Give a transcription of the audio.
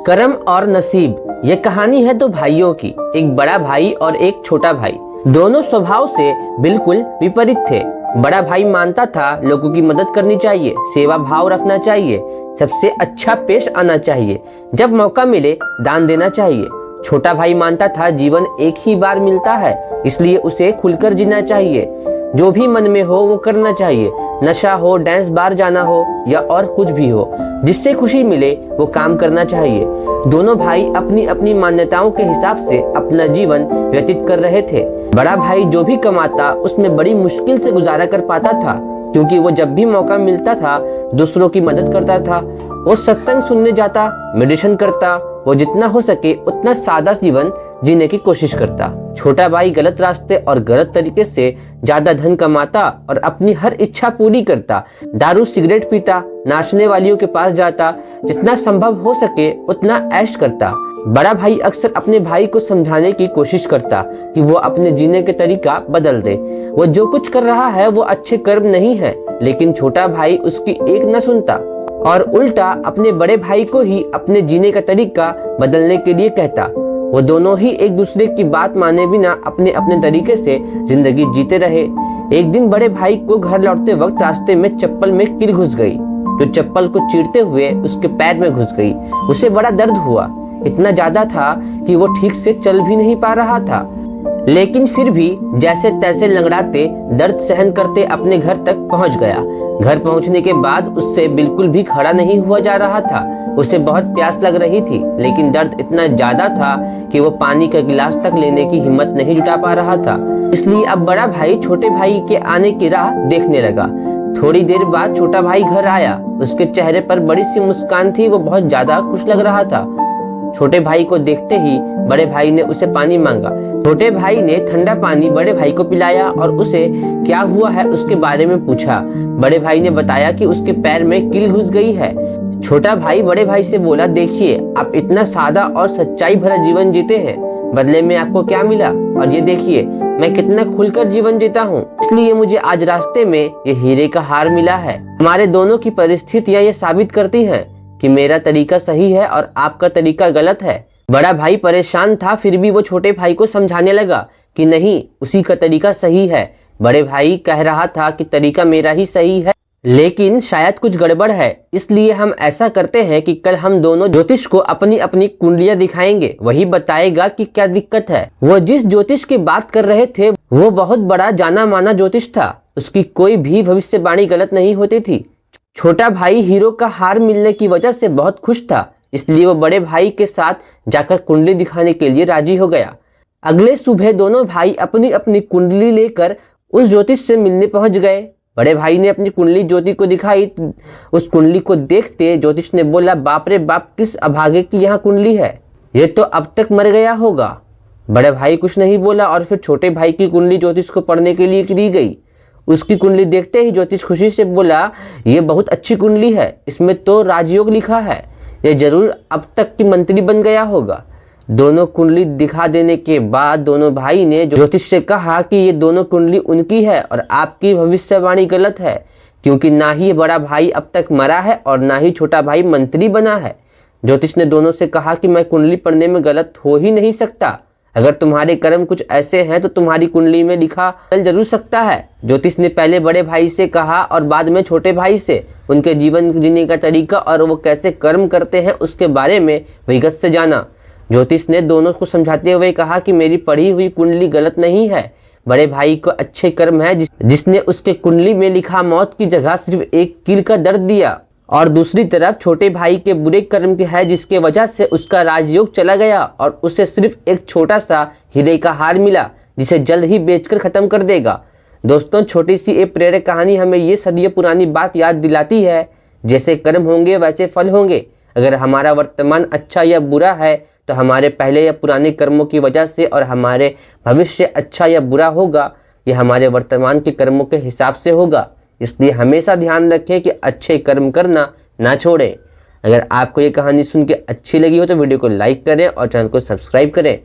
कर्म और नसीब। ये कहानी है दो भाइयों की, एक बड़ा भाई और एक छोटा भाई। दोनों स्वभाव से बिल्कुल विपरीत थे। बड़ा भाई मानता था लोगों की मदद करनी चाहिए, सेवा भाव रखना चाहिए, सबसे अच्छा पेश आना चाहिए, जब मौका मिले दान देना चाहिए। छोटा भाई मानता था जीवन एक ही बार मिलता है, इसलिए उसे खुलकर जीना चाहिए। जो भी मन में हो वो करना चाहिए, नशा हो, डांस बार जाना हो या और कुछ भी हो, जिससे खुशी मिले वो काम करना चाहिए। दोनों भाई अपनी अपनी मान्यताओं के हिसाब से अपना जीवन व्यतीत कर रहे थे। बड़ा भाई जो भी कमाता उसमें बड़ी मुश्किल से गुजारा कर पाता था, क्योंकि वो जब भी मौका मिलता था दूसरों की मदद करता था। वो सत्संग सुनने जाता, मेडिटेशन करता, वो जितना हो सके उतना सादा जीवन जीने की कोशिश करता। छोटा भाई गलत रास्ते और गलत तरीके से ज्यादा धन कमाता और अपनी हर इच्छा पूरी करता। दारू सिगरेट पीता, नाचने वालियों के पास जाता, जितना संभव हो सके उतना ऐश करता। बड़ा भाई अक्सर अपने भाई को समझाने की कोशिश करता कि वो अपने जीने के तरीका बदल दे। वो जो कुछ कर रहा है वो अच्छे कर्म नहीं है, लेकिन छोटा भाई उसकी एक न सुनता और उल्टा अपने बड़े भाई को ही अपने जीने का तरीका बदलने के लिए कहता। वो दोनों ही एक दूसरे की बात माने बिना अपने अपने तरीके से जिंदगी जीते रहे। एक दिन बड़े भाई को घर लौटते वक्त रास्ते में चप्पल में कील घुस गई, जो चप्पल को चीरते हुए उसके पैर में घुस गई। उसे बड़ा दर्द हुआ, इतना ज्यादा था कि वो ठीक से चल भी नहीं पा रहा था, लेकिन फिर भी जैसे तैसे लंगड़ाते दर्द सहन करते अपने घर तक पहुंच गया। घर पहुंचने के बाद उससे बिल्कुल भी खड़ा नहीं हुआ जा रहा था। उसे बहुत प्यास लग रही थी, लेकिन दर्द इतना ज्यादा था कि वो पानी का गिलास तक लेने की हिम्मत नहीं जुटा पा रहा था। इसलिए अब बड़ा भाई छोटे भाई के आने की राह देखने लगा। थोड़ी देर बाद छोटा भाई घर आया। उसके चेहरे पर बड़ी सी मुस्कान थी, वो बहुत ज्यादा खुश लग रहा था। छोटे भाई को देखते ही बड़े भाई ने उसे पानी मांगा। छोटे भाई ने ठंडा पानी बड़े भाई को पिलाया और उसे क्या हुआ है उसके बारे में पूछा। बड़े भाई ने बताया कि उसके पैर में कील घुस गई है। छोटा भाई बड़े भाई से बोला, देखिए आप इतना सादा और सच्चाई भरा जीवन जीते हैं, बदले में आपको क्या मिला? और ये देखिए मैं कितना खुलकर जीवन जीता हूँ, इसलिए मुझे आज रास्ते में ये हीरे का हार मिला है। हमारे दोनों की परिस्थितियाँ ये साबित करती हैं कि मेरा तरीका सही है और आपका तरीका गलत है। बड़ा भाई परेशान था, फिर भी वो छोटे भाई को समझाने लगा कि नहीं, उसी का तरीका सही है। बड़े भाई कह रहा था कि तरीका मेरा ही सही है, लेकिन शायद कुछ गड़बड़ है, इसलिए हम ऐसा करते हैं कि कल हम दोनों ज्योतिष को अपनी अपनी कुंडलियां दिखाएंगे, वही बताएगा कि क्या दिक्कत है। वो जिस ज्योतिष की बात कर रहे थे वो बहुत बड़ा जाना माना ज्योतिष था, उसकी कोई भी भविष्यवाणी गलत नहीं होती थी। छोटा भाई हीरो का हार मिलने की वजह से बहुत खुश था, इसलिए वो बड़े भाई के साथ जाकर कुंडली दिखाने के लिए राजी हो गया। अगले सुबह दोनों भाई अपनी अपनी कुंडली लेकर उस ज्योतिष से मिलने पहुंच गए। बड़े भाई ने अपनी कुंडली ज्योति को दिखाई। उस कुंडली को देखते ज्योतिष ने बोला, बाप रे बाप, किस अभागे की यहाँ कुंडली है, ये तो अब तक मर गया होगा। बड़े भाई कुछ नहीं बोला और फिर छोटे भाई की कुंडली ज्योतिष को पढ़ने के लिए दी गई। उसकी कुंडली देखते ही ज्योतिष खुशी से बोला, ये बहुत अच्छी कुंडली है, इसमें तो राजयोग लिखा है, ये जरूर अब तक की मंत्री बन गया होगा। दोनों कुंडली दिखा देने के बाद दोनों भाई ने ज्योतिष से कहा कि ये दोनों कुंडली उनकी है और आपकी भविष्यवाणी गलत है, क्योंकि ना ही बड़ा भाई अब तक मरा है और ना ही छोटा भाई मंत्री बना है। ज्योतिष ने दोनों से कहा कि मैं कुंडली पढ़ने में गलत हो ही नहीं सकता, अगर तुम्हारे कर्म कुछ ऐसे हैं तो तुम्हारी कुंडली में लिखा चल जरूर सकता है। ज्योतिष ने पहले बड़े भाई से कहा और बाद में छोटे भाई से उनके जीवन जीने का तरीका और वो कैसे कर्म करते हैं उसके बारे में विगत से जाना। ज्योतिष ने दोनों को समझाते हुए कहा कि मेरी पढ़ी हुई कुंडली गलत नहीं है। बड़े भाई को अच्छे कर्म है जिसने उसके कुंडली में लिखा मौत की जगह सिर्फ एक कील का दर्द दिया, और दूसरी तरफ छोटे भाई के बुरे कर्म के है जिसके वजह से उसका राजयोग चला गया और उसे सिर्फ एक छोटा सा हीरे का हार मिला, जिसे जल्द ही बेचकर खत्म कर देगा। दोस्तों, छोटी सी एक प्रेरक कहानी हमें ये सदियों पुरानी बात याद दिलाती है, जैसे कर्म होंगे वैसे फल होंगे। अगर हमारा वर्तमान अच्छा या बुरा है तो हमारे पहले या पुराने कर्मों की वजह से, और हमारे भविष्य अच्छा या बुरा होगा यह हमारे वर्तमान के कर्मों के हिसाब से होगा। इसलिए हमेशा ध्यान रखें कि अच्छे कर्म करना ना छोड़ें। अगर आपको ये कहानी सुन के अच्छी लगी हो तो वीडियो को लाइक करें और चैनल को सब्सक्राइब करें।